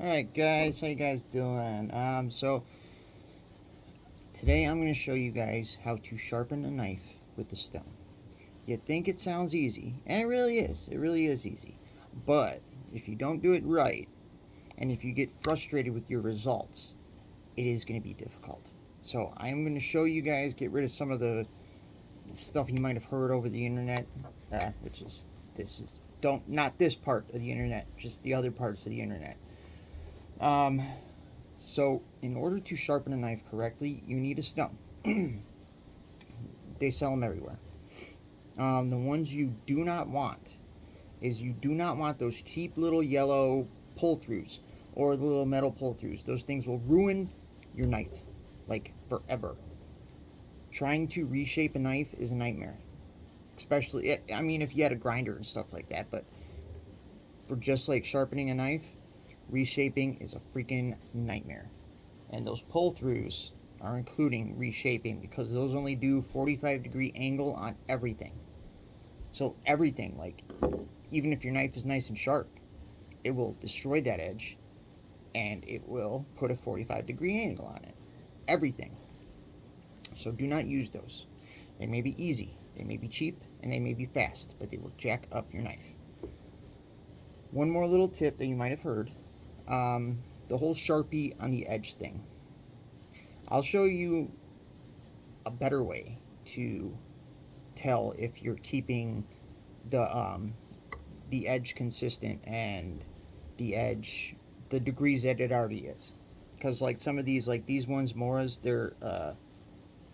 Alright guys, how you guys doing? So today I'm going to show you guys how to sharpen a knife with the stone. You think it sounds easy, and it really is easy. But if you don't do it right, and if you get frustrated with your results, it is going to be difficult. So I'm going to show you guys, get rid of some of the stuff you might have heard over the internet, which is, not this part of the internet, just the other parts of the internet. Um, So, in order to sharpen a knife correctly, you need a stone. They sell them everywhere. The ones you do not want is you do not want those cheap little yellow pull-throughs or the little metal pull-throughs. Those things will ruin your knife, like forever. Trying to reshape a knife is a nightmare. Especially, I mean, if you had a grinder and stuff like that, but for just like sharpening a knife, reshaping is a freaking nightmare. And those pull throughs are including reshaping because those only do 45-degree angle on everything. So everything, like even if your knife is nice and sharp, it will destroy that edge and it will put a 45-degree angle on it. Everything. So do not use those. They may be easy, they may be cheap, and they may be fast, but they will jack up your knife. One more little tip that you might have heard, the whole Sharpie on the edge thing. I'll show you a better way to tell if you're keeping the edge consistent and the degrees that it already is. Because like some of these, like these ones, Moras, they're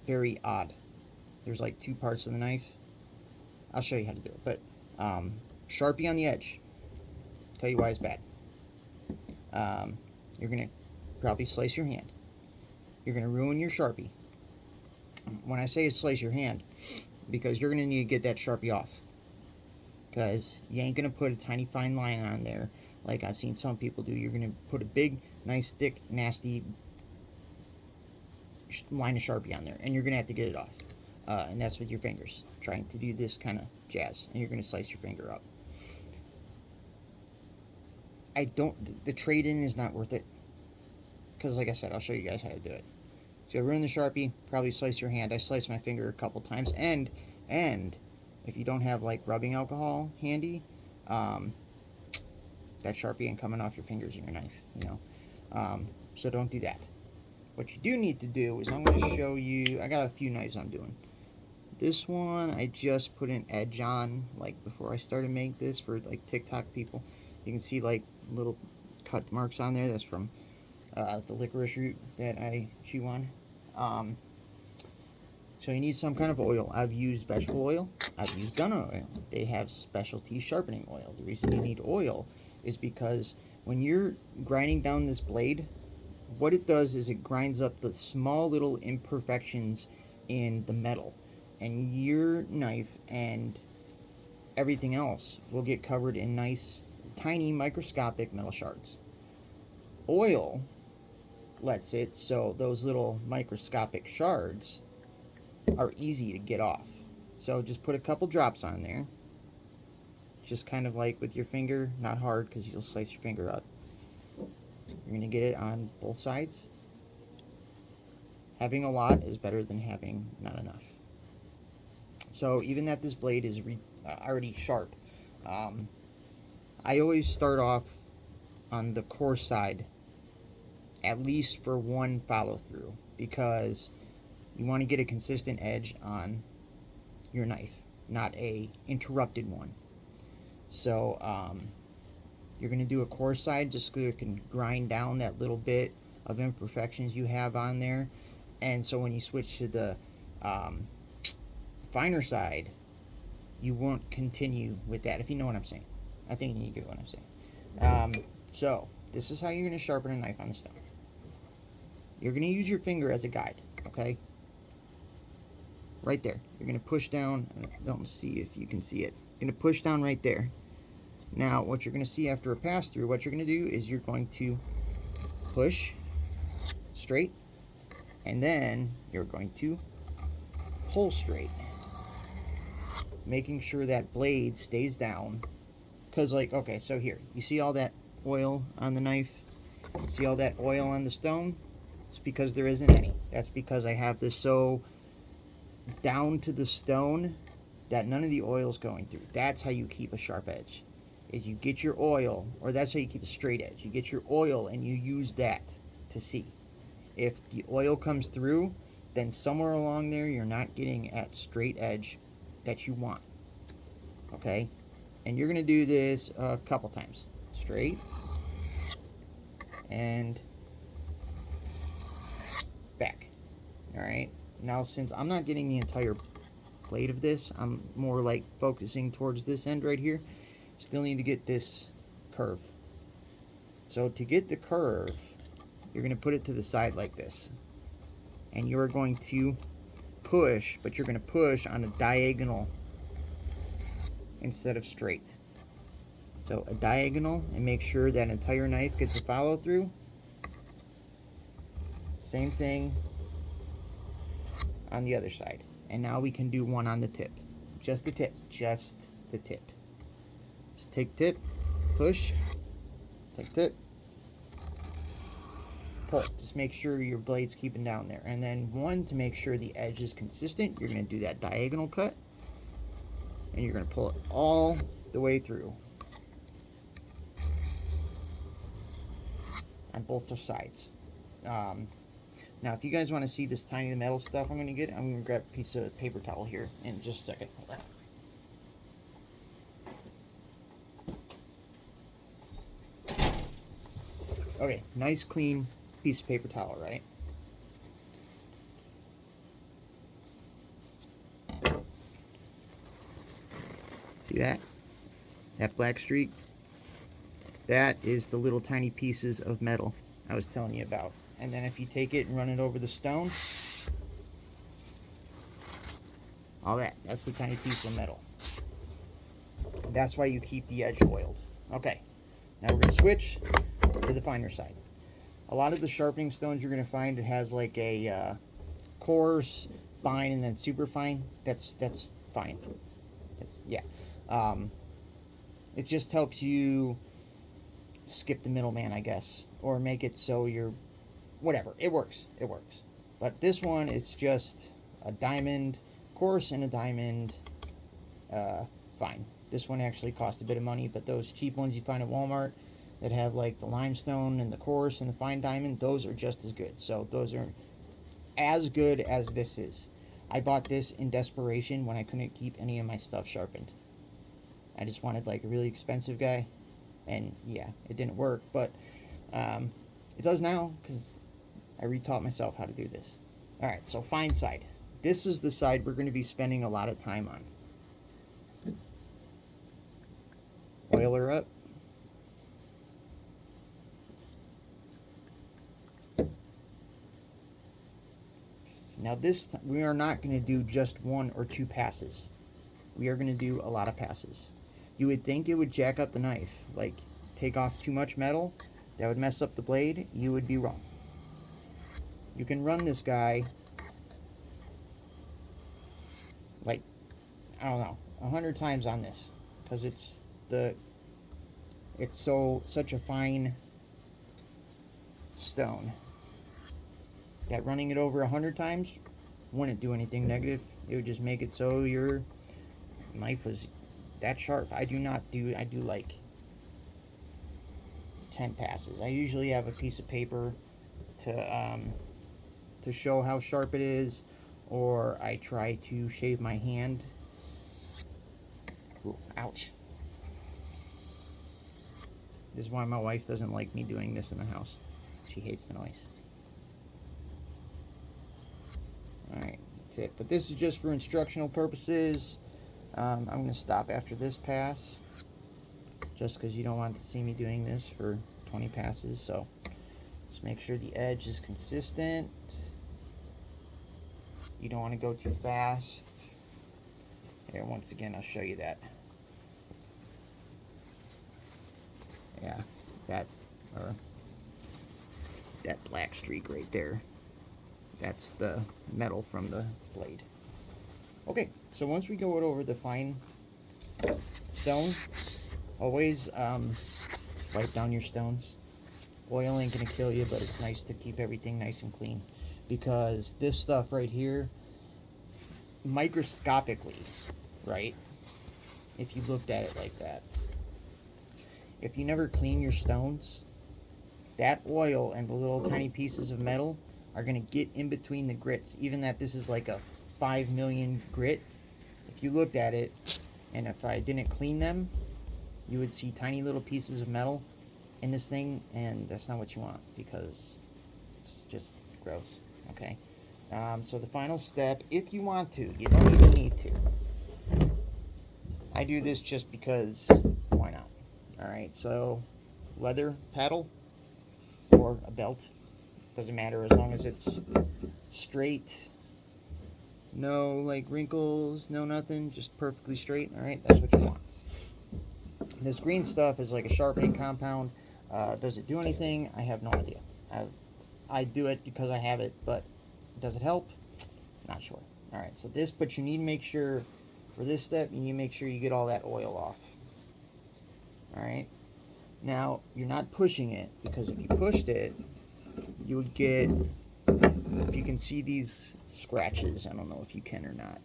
very odd. There's like two parts of the knife. I'll show you how to do it. But Sharpie on the edge. Tell you why it's bad. You're gonna probably slice your hand. You're gonna ruin your Sharpie. When I say slice your hand, because you're gonna need to get that Sharpie off. Because you ain't gonna put a tiny fine line on there like I've seen some people do. You're gonna put a big, nice, thick, nasty line of Sharpie on there, and you're gonna have to get it off. And that's with your fingers, trying to do this kind of jazz, and you're gonna slice your finger up. The trade-in is not worth it. Because like I said, I'll show you guys how to do it. So ruin the Sharpie, probably slice your hand. I sliced my finger a couple times, and if you don't have like rubbing alcohol handy, that Sharpie ain't coming off your fingers and your knife, you know. So don't do that. What you do need to do is I'm going to show you, I got a few knives I'm doing. This one I just put an edge on, like before I started making this for like TikTok people. You can see like little cut marks on there. That's from the licorice root that I chew on. So you need some kind of oil. I've used vegetable oil. I've used gunner oil. They have specialty sharpening oil. The reason you need oil is because when you're grinding down this blade, what it does is it grinds up the small little imperfections in the metal. And your knife and everything else will get covered in nice, tiny, microscopic metal shards. Oil lets it so those little microscopic shards are easy to get off. So just put a couple drops on there. Just kind of like with your finger, not hard because you'll slice your finger up. You're going to get it on both sides. Having a lot is better than having not enough. So even that this blade is already sharp, I always start off on the coarse side, at least for one follow through, because you want to get a consistent edge on your knife, not a interrupted one. So you're going to do a coarse side just so it can grind down that little bit of imperfections you have on there. And so when you switch to the finer side, you won't continue with that, if you know what I'm saying. I think you get what I'm saying. So this is how you're going to sharpen a knife on the stone. You're going to use your finger as a guide, okay? Right there. You're going to push down. I don't see if you can see it. You're going to push down right there. Now, what you're going to see after a pass through, what you're going to do is you're going to push straight, and then you're going to pull straight, making sure that blade stays down. Because, like, okay, so here, you see all that oil on the knife? See all that oil on the stone? It's because there isn't any. That's because I have this so down to the stone that none of the oil is going through. That's how you keep a sharp edge. Is you get your oil, or that's how you keep a straight edge. You get your oil and you use that to see. If the oil comes through, then somewhere along there you're not getting at straight edge that you want. Okay? And you're going to do this a couple times. Straight and back. Alright? Now, since I'm not getting the entire blade of this, I'm more like focusing towards this end right here. Still need to get this curve. So to get the curve, you're going to put it to the side like this. And you're going to push, but you're going to push on a diagonal instead of straight. So a diagonal, and make sure that entire knife gets a follow through. Same thing on the other side. And now we can do one on the tip. Just the tip. Just the tip. Just take tip, push, take tip, pull. Just make sure your blade's keeping down there. And then one, to make sure the edge is consistent, you're going to do that diagonal cut. And you're going to pull it all the way through. On both sides. Now, if you guys want to see this tiny metal stuff I'm going to get, I'm going to grab a piece of paper towel here in just a second. Hold on. Okay, nice clean piece of paper towel, right? See that? That black streak? That is the little tiny pieces of metal I was telling you about. And then if you take it and run it over the stone, all that's the tiny piece of metal. That's why you keep the edge oiled. Okay, now we're going to switch to the finer side. A lot of the sharpening stones you're going to find, it has like a coarse, fine, and then super fine. That's fine. Yeah. It just helps you skip the middleman, I guess, or make it so you're whatever. It works. But this one, it's just a diamond coarse and a diamond fine. This one actually cost a bit of money, but those cheap ones you find at Walmart that have like the limestone and the coarse and the fine diamond, those are just as good. So those are as good as this is. I bought this in desperation when I couldn't keep any of my stuff sharpened. I just wanted like a really expensive guy, and yeah, it didn't work, but it does now because I retaught myself how to do this. Alright, so fine side. This is the side we're going to be spending a lot of time on. Oil her up. Now this time, we are not going to do just one or two passes. We are going to do a lot of passes. You would think it would jack up the knife, like take off too much metal, that would mess up the blade. You would be wrong. You can run this guy like, I don't know, 100 times on this, because it's such a fine stone that running it over 100 times wouldn't do anything negative. It would just make it so your knife was that sharp. I do like 10 passes. I usually have a piece of paper to show how sharp it is, or I try to shave my hand. Ooh, ouch. This is why my wife doesn't like me doing this in the house. She hates the noise. Alright, that's it. But this is just for instructional purposes. I'm going to stop after this pass, just because you don't want to see me doing this for 20 passes. So just make sure the edge is consistent. You don't want to go too fast. Here, once again, I'll show you that. Yeah, that black streak right there. That's the metal from the blade. Okay, so once we go over the fine stone, always wipe down your stones. Oil ain't gonna kill you, but it's nice to keep everything nice and clean, because this stuff right here, microscopically, right, if you looked at it like that, if you never clean your stones, that oil and the little tiny pieces of metal are going to get in between the grits. Even that this is like a 5 million grit, if you looked at it, and if I didn't clean them, you would see tiny little pieces of metal in this thing, and that's not what you want, because it's just gross. Okay, so the final step, if you want to, you don't even need to. I do this just because, why not? Alright, so leather paddle or a belt, doesn't matter, as long as it's straight, no like wrinkles, no nothing, just perfectly straight. Alright, that's what you want. This green stuff is like a sharpening compound. Does it do anything? I have no idea. I do it because I have it, but does it help? Not sure. Alright, so this, but you need to make sure, for this step, you need to make sure you get all that oil off. Alright, now you're not pushing it, because if you pushed it, you would get, if you can see these scratches, I don't know if you can or not,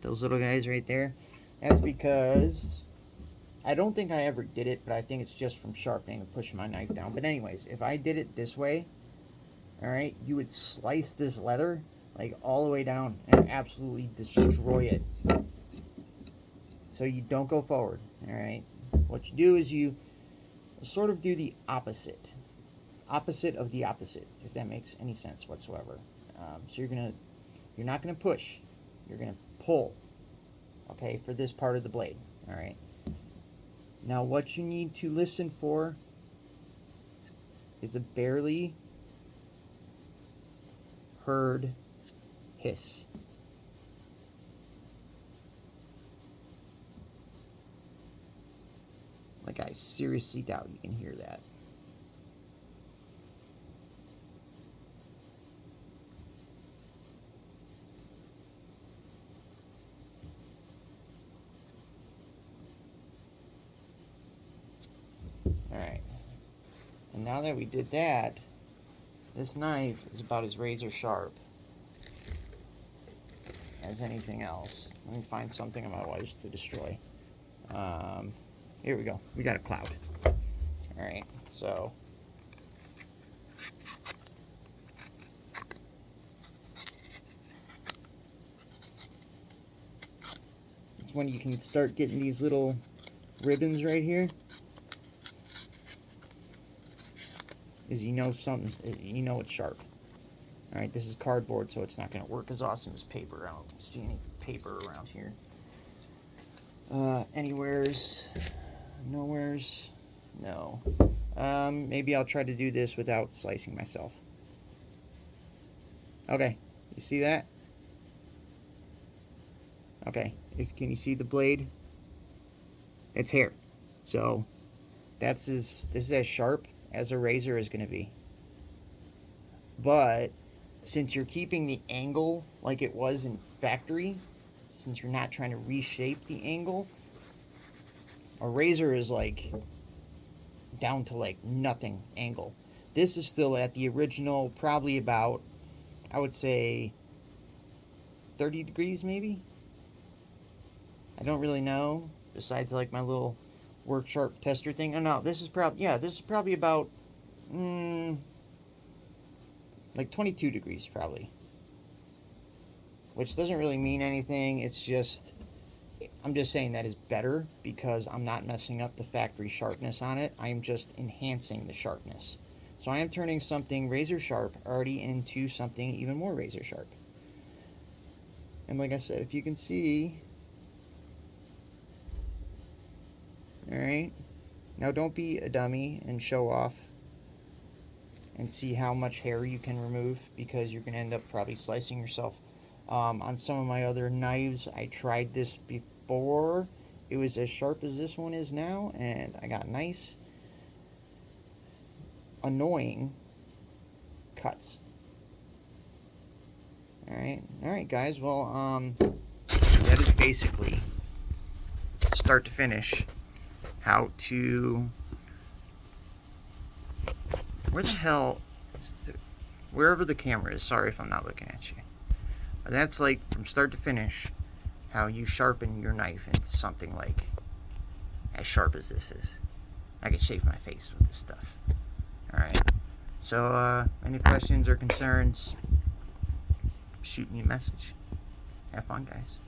those little guys right there, that's because, I don't think I ever did it, but I think it's just from sharpening and pushing my knife down. But anyways, if I did it this way, alright, you would slice this leather like all the way down and absolutely destroy it. So you don't go forward. Alright, what you do is you sort of do the opposite of the opposite, if that makes any sense whatsoever. So you're not gonna push, you're gonna pull, okay, for this part of the blade. Alright, now what you need to listen for is a barely heard hiss. Like, I seriously doubt you can hear that. Alright. And now that we did that, this knife is about as razor sharp as anything else. Let me find something on my wife's to destroy. Here we go. We got a cloud. Alright, so it's when you can start getting these little ribbons right here. Is you know something, you know it's sharp. Alright, this is cardboard, so it's not going to work as awesome as paper. I don't see any paper around here. Anywheres, nowheres, no. Maybe I'll try to do this without slicing myself. Okay, you see that? Okay, can you see the blade? It's hair. So this is as sharp as a razor is going to be. But since you're keeping the angle like it was in factory, since you're not trying to reshape the angle, a razor is like down to like nothing angle. This is still at the original, probably about, I would say, 30 degrees maybe? I don't really know, besides like my little work sharp tester thing. Oh no, this is probably about like 22 degrees probably. Which doesn't really mean anything, it's just, I'm just saying that is better because I'm not messing up the factory sharpness on it. I'm just enhancing the sharpness. So I am turning something razor sharp already into something even more razor sharp. And like I said, if you can see, alright, now don't be a dummy and show off and see how much hair you can remove, because you're going to end up probably slicing yourself. On some of my other knives, I tried this before. It was as sharp as this one is now, and I got nice, annoying cuts. Alright guys, well, that is basically, start to finish, how to Where the hell is wherever the camera is, sorry if I'm not looking at you. But that's like, from start to finish, how you sharpen your knife into something like as sharp as this is. I could shave my face with this stuff. Alright. So, any questions or concerns, shoot me a message. Have fun, guys.